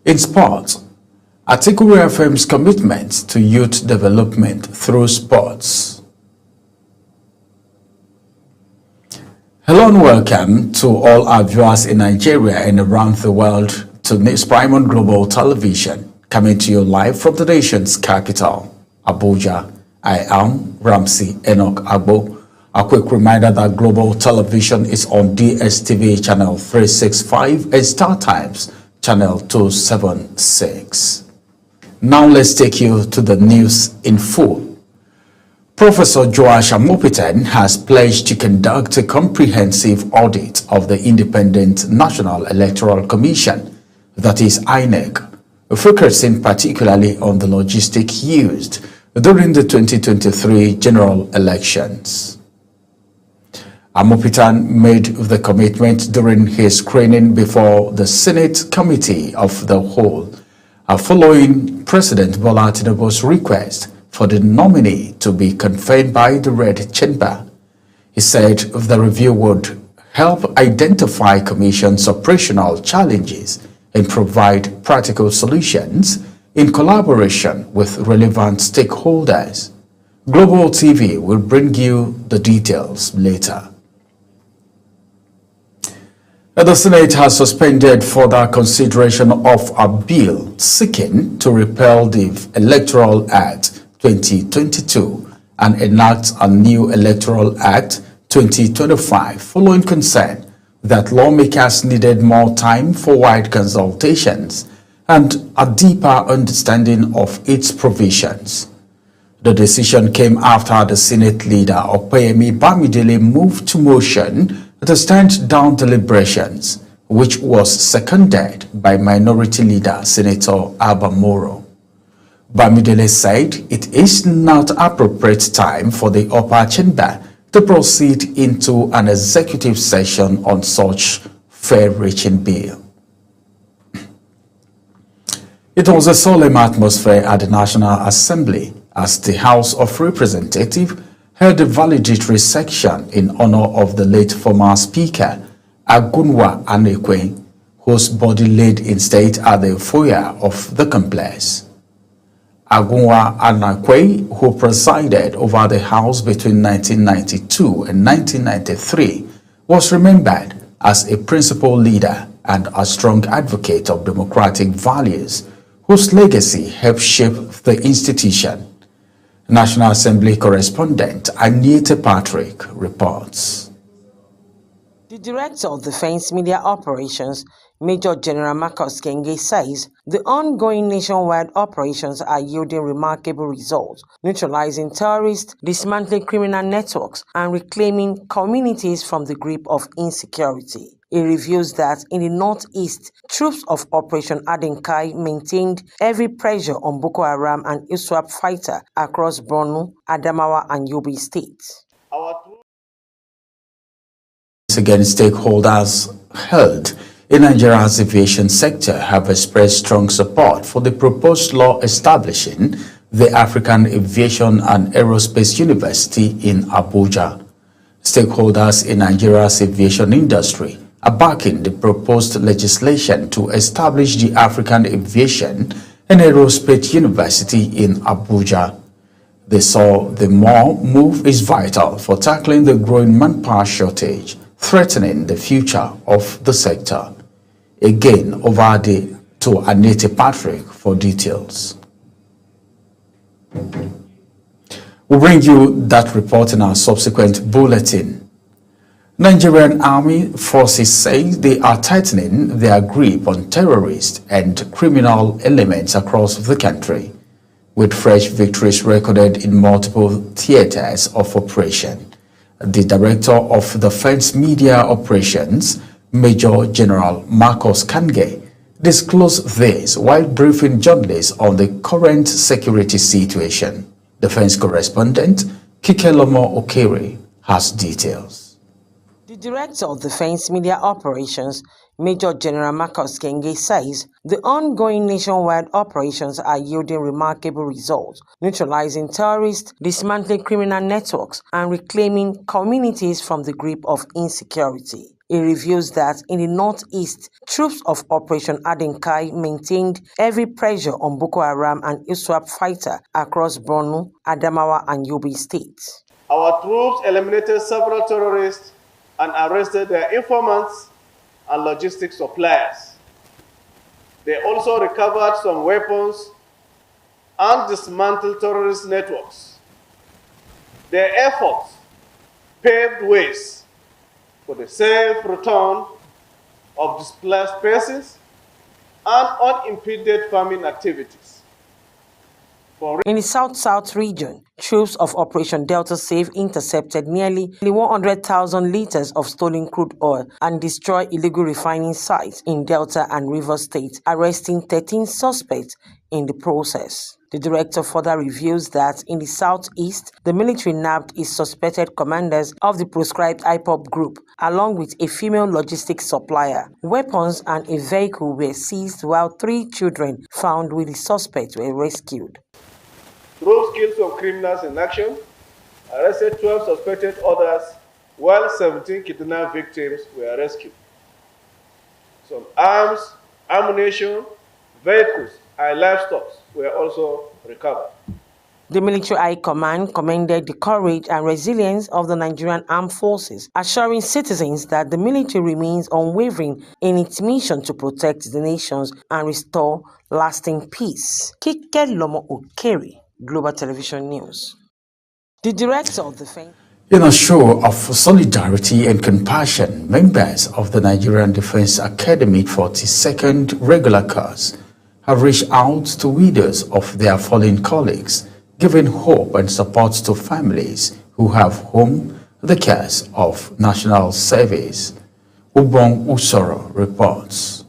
In sports, Atikuri FM's commitment to youth development through sports. Hello and welcome to all our viewers in Nigeria and around the world to News Prime Global Television, coming to you live from the nation's capital, Abuja. I am Ramsey Enoch Agbo. A quick reminder that Global Television is on DSTV channel 365 and Star Times channel 276. Now let's take you to the news in full. Professor Joash Amopitan has pledged to conduct a comprehensive audit of the Independent National Electoral Commission, that is INEC, focusing particularly on the logistics used during the 2023 general elections. Amopitan made the commitment during his screening before the Senate Committee of the Whole, following President Bola Tinubu's request for the nominee to be confirmed by the Red Chamber. He said the review would help identify Commission's operational challenges and provide practical solutions in collaboration with relevant stakeholders. Global TV will bring you the details later. The Senate has suspended further consideration of a bill seeking to repeal the Electoral Act 2022 and enact a new Electoral Act 2025 following concern that lawmakers needed more time for wide consultations and a deeper understanding of its provisions. The decision came after the Senate leader Opeyemi Bamidele moved to motion to stand down deliberations, which was seconded by Minority Leader Senator Abba Moro. Bamidele said it is not appropriate time for the upper chamber to proceed into an executive session on such far-reaching bill. It was a solemn atmosphere at the National Assembly as the House of Representatives held a valedictory section in honor of the late former Speaker, Agunwa Anekwe, whose body laid in state at the foyer of the complex. Agunwa Anekwe, who presided over the House between 1992 and 1993, was remembered as a principal leader and a strong advocate of democratic values, whose legacy helped shape the institution. National Assembly correspondent Anita Patrick reports. The Director of Defense Media Operations, Major General Marcus Kenge, says the ongoing nationwide operations are yielding remarkable results, neutralizing terrorists, dismantling criminal networks, and reclaiming communities from the grip of insecurity. It reveals that in the northeast, troops of Operation Adenkai maintained heavy pressure on Boko Haram and ISWAP fighters across Borno, Adamawa, and Yobe states. Against stakeholders held in Nigeria's aviation sector have expressed strong support for the proposed law establishing the African Aviation and Aerospace University in Abuja. Stakeholders in Nigeria's aviation industry are backing the proposed legislation to establish the African Aviation and Aerospace University in Abuja. They saw the move is vital for tackling the growing manpower shortage, threatening the future of the sector. Again, over to Anita Patrick for details. We'll bring you that report in our subsequent bulletin. Nigerian Army forces say they are tightening their grip on terrorists and criminal elements across the country, with fresh victories recorded in multiple theaters of operation. The Director of Defense Media Operations, Major General Marcus Kenge, disclosed this while briefing journalists on the current security situation. Defense correspondent Kikelomo Okere has details. The Director of Defense Media Operations, Major General Marcus Kenge, says the ongoing nationwide operations are yielding remarkable results, neutralizing terrorists, dismantling criminal networks, and reclaiming communities from the grip of insecurity. It reveals that in the northeast, troops of Operation Adenkai maintained heavy pressure on Boko Haram and ISWAP fighters across Borno, Adamawa, and Yobe states. Our troops eliminated several terrorists and arrested their informants and logistics suppliers. They also recovered some weapons and dismantled terrorist networks. Their efforts paved ways for the safe return of displaced persons and unimpeded farming activities. In the South-South region, troops of Operation Delta Safe intercepted nearly 100,000 liters of stolen crude oil and destroyed illegal refining sites in Delta and Rivers states, arresting 13 suspects in the process. The director further reveals that in the southeast, the military nabbed its suspected commanders of the proscribed IPOB group, along with a female logistics supplier. Weapons and a vehicle were seized while 3 children found with the suspects were rescued. Troops killed some criminals in action, arrested 12 suspected others, while 17 kidnapped victims were rescued. Some arms, ammunition, vehicles, and livestock were also recovered. The Military High Command commended the courage and resilience of the Nigerian Armed Forces, assuring citizens that the military remains unwavering in its mission to protect the nations and restore lasting peace. Kike Lomo Okeri, Global Television News. The director of the In a show of solidarity and compassion, members of the Nigerian Defense Academy 42nd regular course have reached out to widows of their fallen colleagues, giving hope and support to families who have home the cares of national service. Ubong Usoro reports.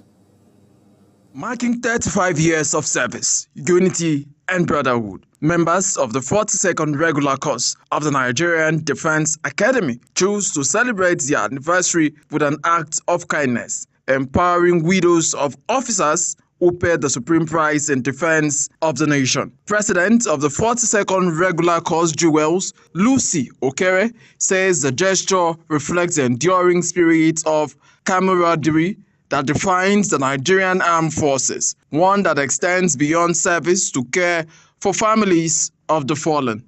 Marking 35 years of service, unity and brotherhood, members of the 42nd regular course of the Nigerian Defense Academy chose to celebrate their anniversary with an act of kindness, empowering widows of officers who paid the supreme price in defense of the nation. President of the 42nd regular course Jewels, Lucy Okere, says the gesture reflects the enduring spirit of camaraderie that defines the Nigerian Armed Forces, one that extends beyond service to care for families of the fallen.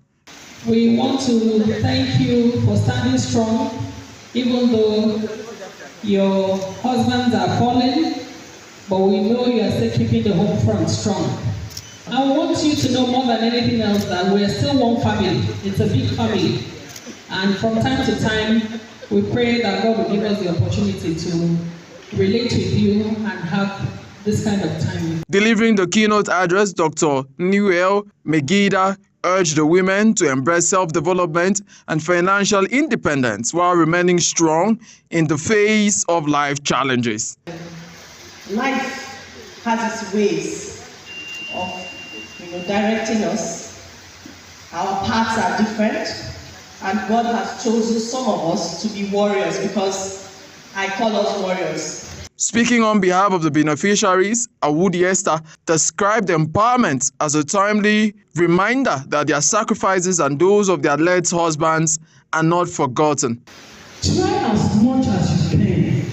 We want to thank you for standing strong, even though your husbands are fallen, but we know you are still keeping the home front strong. I want you to know more than anything else that we are still one family. It's a big family. And from time to time, we pray that God will give us the opportunity to relate with you and have this kind of time. Delivering the keynote address, Dr. Newell Megida urged the women to embrace self-development and financial independence while remaining strong in the face of life challenges. Life has its ways of directing us. Our paths are different, and God has chosen some of us to be warriors, because I call us warriors. Speaking on behalf of the beneficiaries, Awudi Esther described empowerment as a timely reminder that their sacrifices and those of their late husbands are not forgotten. Try as much as you can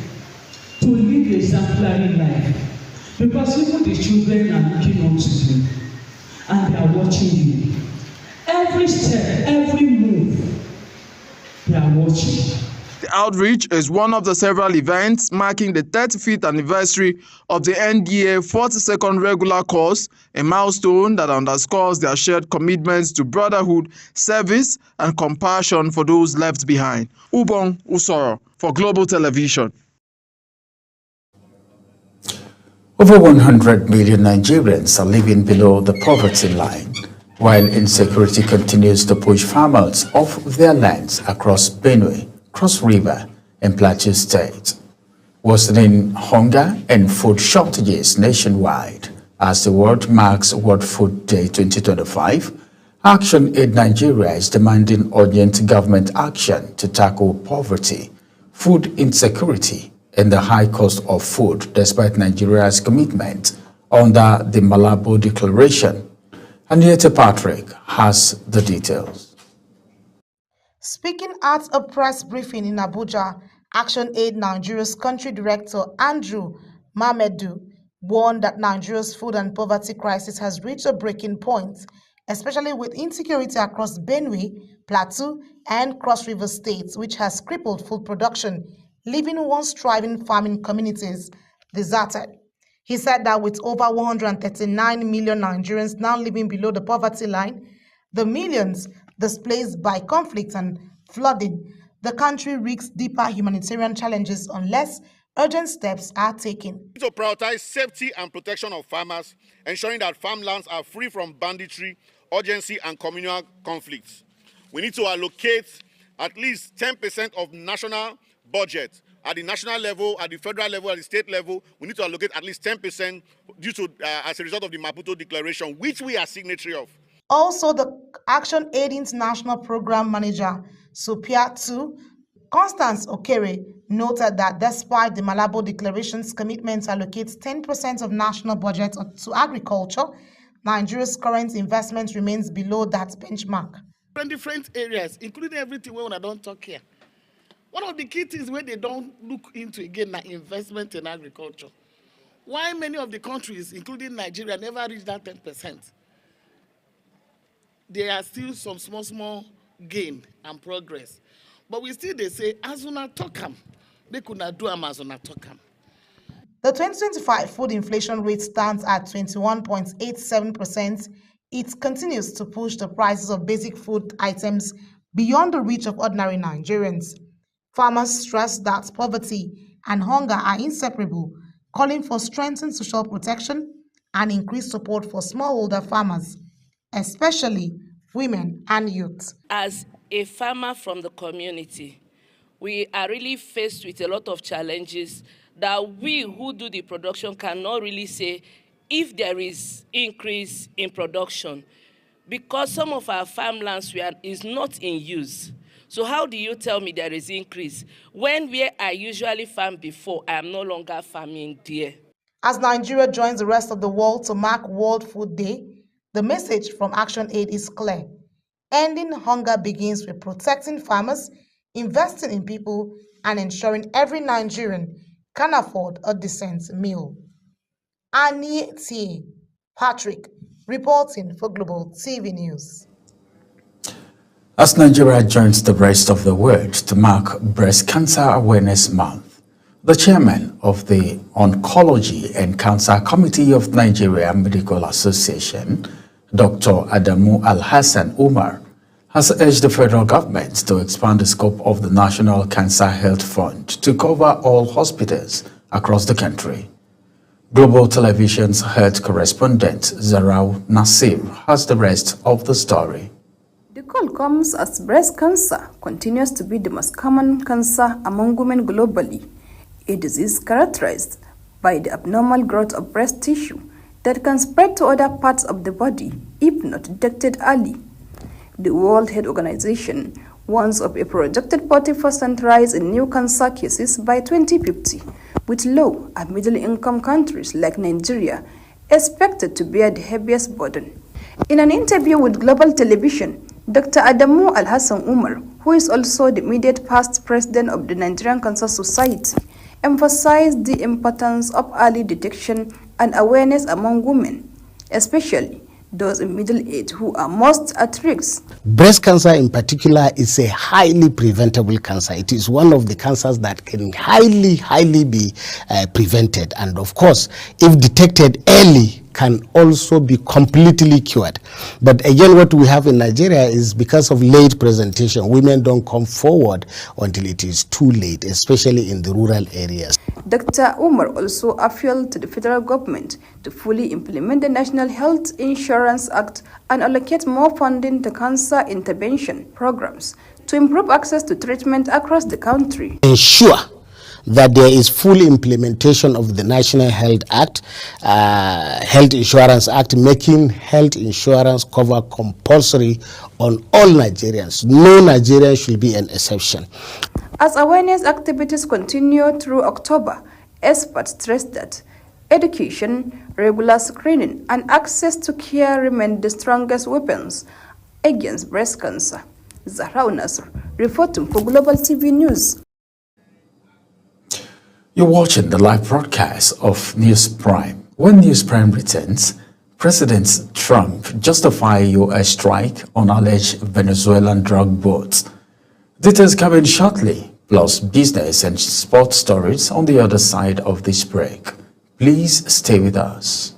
to live a exemplary life, because even the children are looking up to you and they are watching you. Every step, every move, they are watching. The outreach is one of the several events marking the 35th anniversary of the NDA 42nd regular course, a milestone that underscores their shared commitments to brotherhood, service, and compassion for those left behind. Ubong Usoro for Global Television. Over 100 million Nigerians are living below the poverty line, while insecurity continues to push farmers off their lands across Benue, Cross River, and Plateau State, worsening hunger and food shortages nationwide. As the world marks World Food Day 2025, Action Aid Nigeria is demanding urgent government action to tackle poverty, food insecurity, and the high cost of food, despite Nigeria's commitment under the Malabo Declaration. Anieta Patrick has the details. Speaking at a press briefing in Abuja, ActionAid Nigeria's country director Andrew Mamedu warned that Nigeria's food and poverty crisis has reached a breaking point, especially with insecurity across Benue, Plateau, and Cross River states, which has crippled food production, leaving once thriving farming communities deserted. He said that with over 139 million Nigerians now living below the poverty line, the millions displaced by conflict and flooding, the country risks deeper humanitarian challenges unless urgent steps are taken. To prioritize safety and protection of farmers, ensuring that farmlands are free from banditry, urgency, and communal conflicts. We need to allocate at least 10% of national budget at the national level, at the federal level, at the state level. We need to allocate at least 10% due to as a result of the Maputo Declaration, which we are signatory of. Also, the ActionAid International Program Manager, Sophia 2, Constance Okere, noted that despite the Malabo Declaration's commitment to allocate 10% of national budget to agriculture, Nigeria's current investment remains below that benchmark. In different areas, including everything when I don't talk here. One of the key things where they don't look into again is investment in agriculture. Why many of the countries, including Nigeria, never reach that 10%? There are still some small gain and progress. But we still, they say, Azuna Tokam. They could not do Azuna Tokam. The 2025 food inflation rate stands at 21.87%. It continues to push the prices of basic food items beyond the reach of ordinary Nigerians. Farmers stress that poverty and hunger are inseparable, calling for strengthened social protection and increased support for smallholder farmers, especially women and youth. As a farmer from the community, we are really faced with a lot of challenges that we who do the production cannot really say if there is increase in production, because some of our farmlands is not in use. So how do you tell me there is increase when where I usually farm before, I am no longer farming there? As Nigeria joins the rest of the world to mark World Food Day, the message from ActionAid is clear. Ending hunger begins with protecting farmers, investing in people, and ensuring every Nigerian can afford a decent meal. Annie T. Patrick, reporting for Global TV News. As Nigeria joins the rest of the world to mark Breast Cancer Awareness Month, the chairman of the Oncology and Cancer Committee of Nigeria Medical Association, Dr. Adamu Al-Hassan Umar, has urged the federal government to expand the scope of the National Cancer Health Fund to cover all hospitals across the country. Global Television's health correspondent Zarau Nasir has the rest of the story. The call comes as breast cancer continues to be the most common cancer among women globally, a disease characterized by the abnormal growth of breast tissue that can spread to other parts of the body if not detected early. The World Health Organization warns of a projected 40% rise in new cancer cases by 2050, with low and middle-income countries like Nigeria expected to bear the heaviest burden. In an interview with Global Television, Dr. Adamu Al-Hassan Umar, who is also the immediate past president of the Nigerian Cancer Society, emphasized the importance of early detection and awareness among women, especially those in middle age who are most at risk. Breast cancer in particular is a highly preventable cancer. It is one of the cancers that can highly be prevented, and of course, if detected early, can also be completely cured. But again, what we have in Nigeria is because of late presentation, women don't come forward until it is too late, especially in the rural areas. Dr. Umar also appealed to the federal government to fully implement the National Health Insurance Act and allocate more funding to cancer intervention programs to improve access to treatment across the country. Ensure that there is full implementation of the National Health Act, Health Insurance Act, making health insurance cover compulsory on all Nigerians. No Nigerian should be an exception. As awareness activities continue through October, experts stress that education, regular screening, and access to care remain the strongest weapons against breast cancer. Zahra Nasr, reporting for Global TV News. You're watching the live broadcast of News Prime. When News Prime returns, President Trump justifies U.S. strike on alleged Venezuelan drug boats. Details coming shortly, plus business and sports stories on the other side of this break. Please stay with us.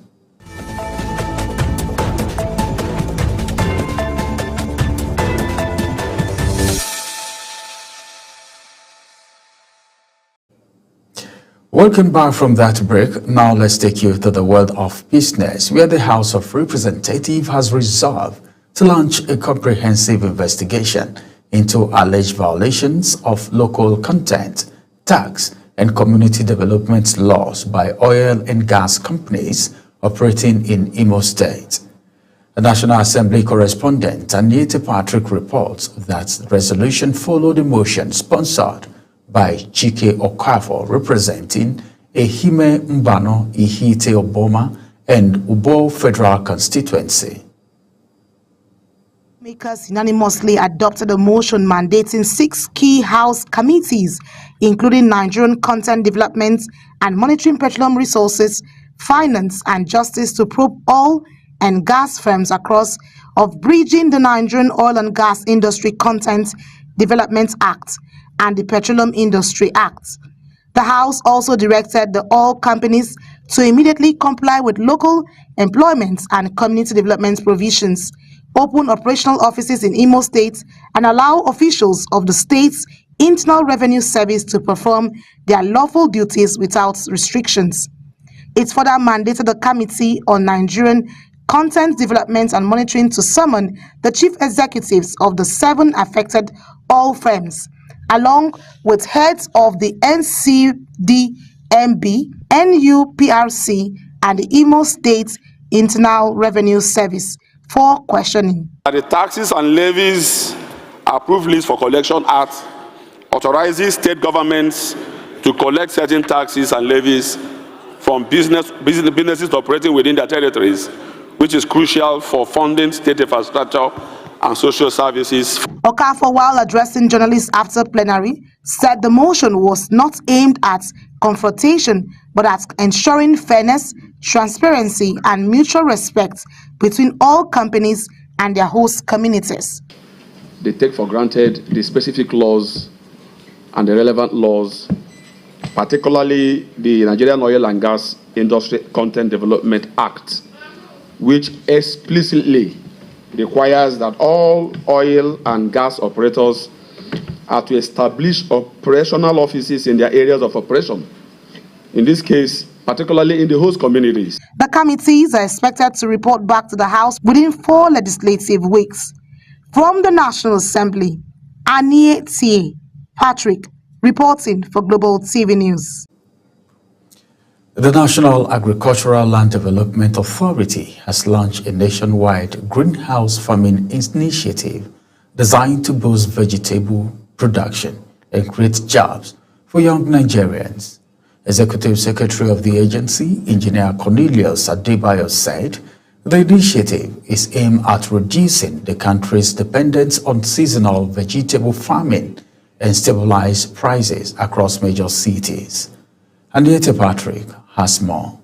Welcome back from that break. Now let's take you to the world of business, where the House of Representatives has resolved to launch a comprehensive investigation into alleged violations of local content, tax, and community development laws by oil and gas companies operating in Imo State. The National Assembly correspondent Anita Patrick reports that the resolution followed a motion sponsored by Chike Okafor representing Ehime Mbano, Ihite Oboma, and Ubo Federal Constituency. Makers unanimously adopted a motion mandating 6 key House committees, including Nigerian Content Development and Monitoring Petroleum Resources, Finance and Justice, to probe oil and gas firms across of bridging the Nigerian Oil and Gas Industry Content Development Act and the Petroleum Industry Act. The House also directed the oil companies to immediately comply with local employment and community development provisions, open operational offices in Imo State, and allow officials of the state's Internal Revenue Service to perform their lawful duties without restrictions. It further mandated the Committee on Nigerian Content Development and Monitoring to summon the chief executives of the 7 affected oil firms, along with heads of the NCDMB, NUPRC, and the Imo State Internal Revenue Service for questioning. The Taxes and Levies Approved List for Collection Act authorizes state governments to collect certain taxes and levies from businesses operating within their territories, which is crucial for funding state infrastructure and social services. Okafor, while addressing journalists after plenary, said the motion was not aimed at confrontation, but at ensuring fairness, transparency, and mutual respect between all companies and their host communities. They take for granted the specific laws and the relevant laws, particularly the Nigerian Oil and Gas Industry Content Development Act, which explicitly requires that all oil and gas operators are to establish operational offices in their areas of operation. In this case, particularly in the host communities. The committees are expected to report back to the House within 4 legislative weeks. From the National Assembly, Anita Patrick reporting for Global TV News. The National Agricultural Land Development Authority has launched a nationwide greenhouse farming initiative designed to boost vegetable production and create jobs for young Nigerians. Executive Secretary of the agency, Engineer Cornelius Adebayo, said the initiative is aimed at reducing the country's dependence on seasonal vegetable farming and stabilize prices across major cities. Anita Patrick has more.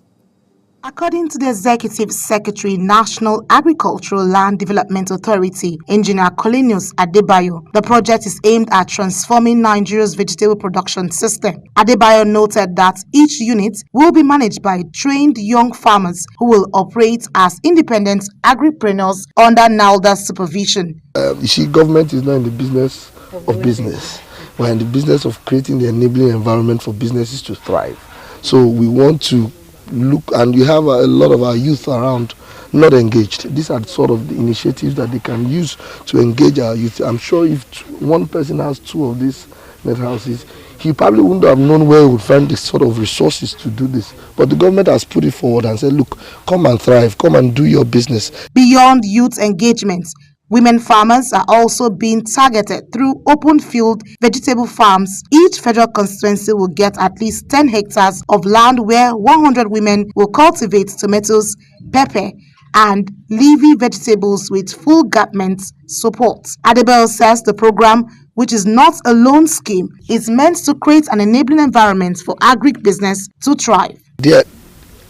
According to the Executive Secretary, National Agricultural Land Development Authority, Engineer Cornelius Adebayo, the project is aimed at transforming Nigeria's vegetable production system. Adebayo noted that each unit will be managed by trained young farmers who will operate as independent agripreneurs under NALDA's supervision. You see, government is not in the business of business. We're in the business of creating the enabling environment for businesses to thrive. So we want to look, and we have a lot of our youth around not engaged. These are sort of the initiatives that they can use to engage our youth. I'm sure if one person has 2 of these net houses, he probably wouldn't have known where he would find the sort of resources to do this. But the government has put it forward and said, look, come and thrive, come and do your business. Beyond youth engagement, women farmers are also being targeted through open field vegetable farms. Each federal constituency will get at least 10 hectares of land where 100 women will cultivate tomatoes, pepper, and leafy vegetables with full government support. Adebayo says the program which is not a loan scheme, is meant to create an enabling environment for agribusiness to thrive. The idea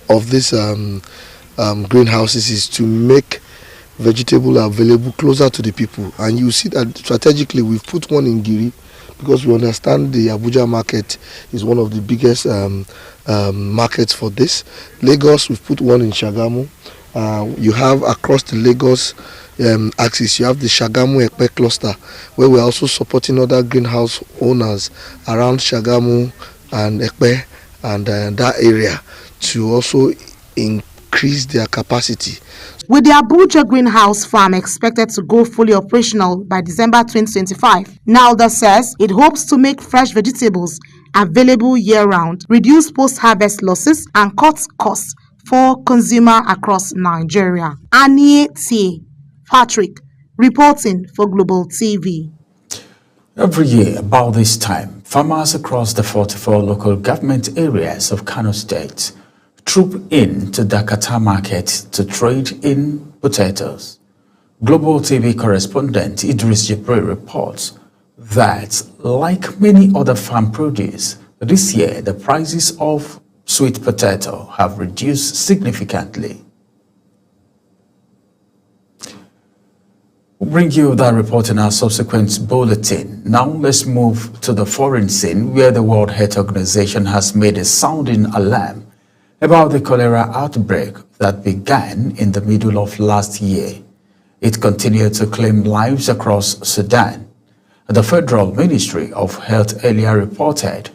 of this greenhouses is to make vegetable available closer to the people, and you see that strategically we've put one in Giri because we understand the Abuja market is one of the biggest markets for this. Lagos, we've put one in Shagamu. You have across the Lagos axis, you have the Shagamu Ekpe cluster, where we're also supporting other greenhouse owners around Shagamu and Ekpe and that area to also increase their capacity. With the Abuja greenhouse farm expected to go fully operational by December 2025, Nalda says it hopes to make fresh vegetables available year-round, reduce post-harvest losses, and cut costs for consumers across Nigeria. Anie T. Patrick, reporting for Global TV. Every year, about this time, farmers across the 44 local government areas of Kano State troop in to Dakata market to trade in potatoes. Global TV correspondent Idris Jibril reports that, like many other farm produce, this year the prices of sweet potato have reduced significantly. We'll bring you that report in our subsequent bulletin. Now let's move to the foreign scene, where the World Health Organization has made a sounding alarm about the cholera outbreak that began in the middle of last year. It continued to claim lives across Sudan. The Federal Ministry of Health earlier reported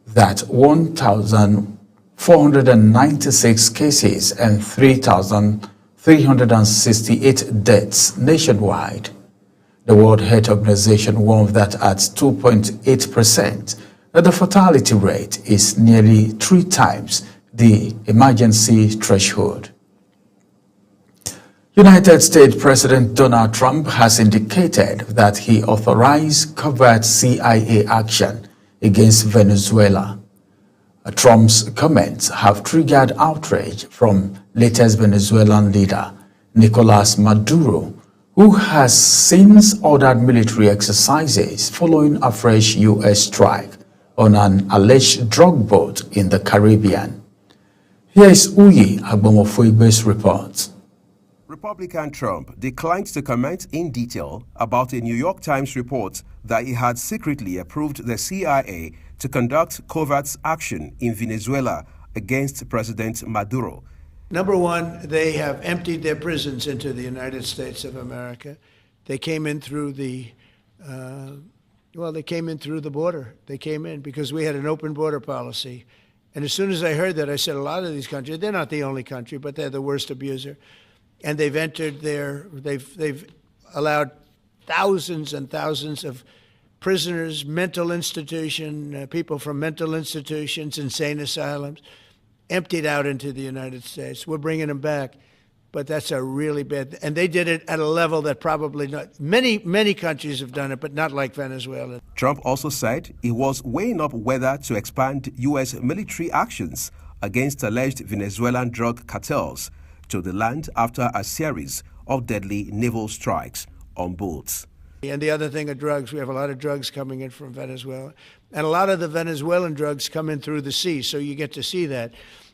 that 1,496 cases and 3,368 deaths nationwide. The World Health Organization warned that at 2.8%, the fatality rate is nearly 3 times the emergency threshold. United States President Donald Trump has indicated that he authorized covert CIA action against Venezuela. Trump's comments have triggered outrage from latest Venezuelan leader Nicolas Maduro, who has since ordered military exercises following a fresh U.S. strike on an alleged drug boat in the Caribbean. Here is Uyi Agbomofuigbe's report. Republican Trump declined to comment in detail about a New York Times report that he had secretly approved the CIA to conduct covert action in Venezuela against President Maduro. Number one, they have emptied their prisons into the United States of America. They came in through the, they came in through the border. They came in because we had an open border policy. And as soon as I heard that, I said, a lot of these countries, they're not the only country, but they're the worst abuser. And they've entered they've allowed thousands and thousands of prisoners, mental institution, people from mental institutions, insane asylums, emptied out into the United States. We're bringing them back, but that's a really bad, and they did it at a level that probably not, many countries have done it, but not like Venezuela. Trump also said he was weighing up whether to expand U.S. military actions against alleged Venezuelan drug cartels to the land after a series of deadly naval strikes on boats. And the other thing are drugs. We have a lot of drugs coming in from Venezuela. And a lot of the Venezuelan drugs come in through the sea, so you get to see that.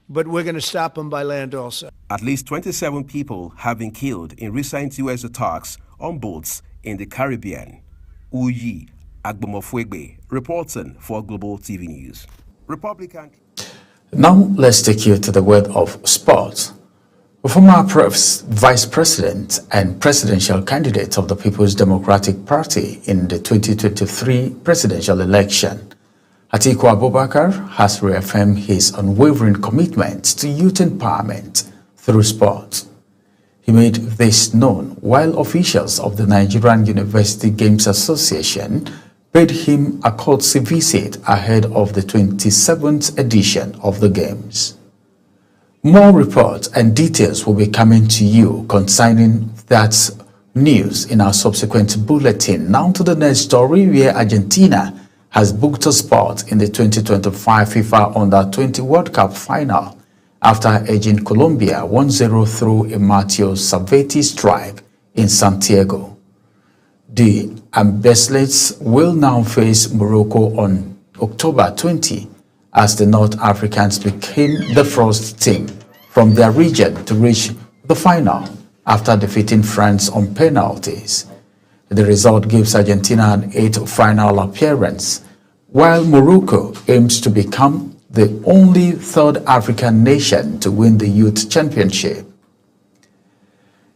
But we're going to stop them by land also. At least 27 people have been killed in recent U.S. attacks on boats in the Caribbean. Uyi Agbomofuigbe, reporting for Global TV News. Republican. Now let's take you to the world of sports. Former Vice President and presidential candidate of the People's Democratic Party in the 2023 presidential election, Atiku Abubakar, has reaffirmed his unwavering commitment to youth empowerment through sport. He made this known while officials of the Nigerian University Games Association paid him a courtesy visit ahead of the 27th edition of the Games. More reports and details will be coming to you concerning that news in our subsequent bulletin. Now to the next story, where Argentina has booked a spot in the 2025 FIFA Under-20 World Cup final after edging Colombia 1-0 through a Matteo Salvetti strike in Santiago. The and Bislets will now face Morocco on October 20 as the North Africans became the first team from their region to reach the final after defeating France on penalties. The result gives Argentina an 8th final appearance, while Morocco aims to become the only third African nation to win the Youth Championship.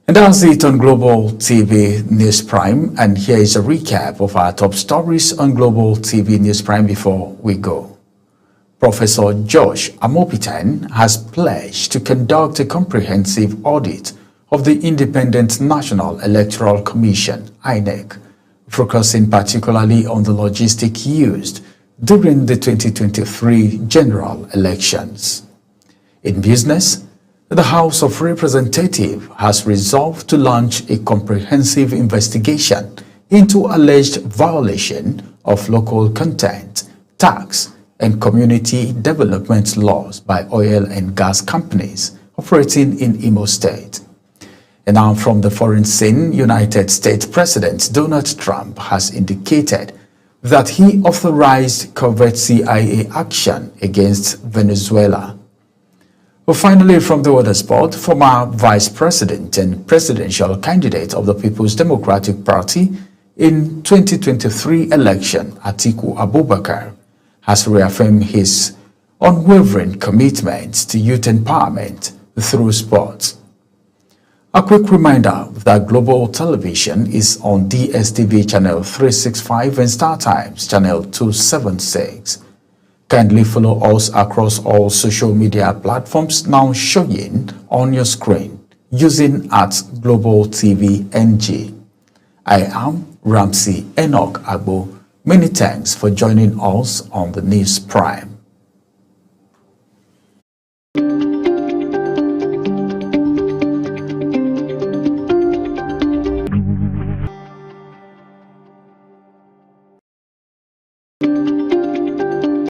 And that's it on Global TV News Prime, and here is a recap of our top stories on Global TV News Prime before we go. Professor Josh Amopitan has pledged to conduct a comprehensive audit of the Independent National Electoral Commission, INEC, focusing particularly on the logistics used during the 2023 general elections. In business, the House of Representatives has resolved to launch a comprehensive investigation into alleged violation of local content, tax, and community development laws by oil and gas companies operating in Imo State. And now from the foreign scene, United States President Donald Trump has indicated that he authorized covert CIA action against Venezuela. Well, finally, from the other spot, former Vice President and presidential candidate of the People's Democratic Party in 2023 election, Atiku Abubakar, has reaffirmed his unwavering commitment to youth empowerment through sports. A quick reminder that Global Television is on DSTV channel 365 and StarTimes channel 276. Kindly follow us across all social media platforms now showing on your screen using @GlobalTVNG. I am Ramsey Enoch Agbo. Many thanks for joining us on the News Prime.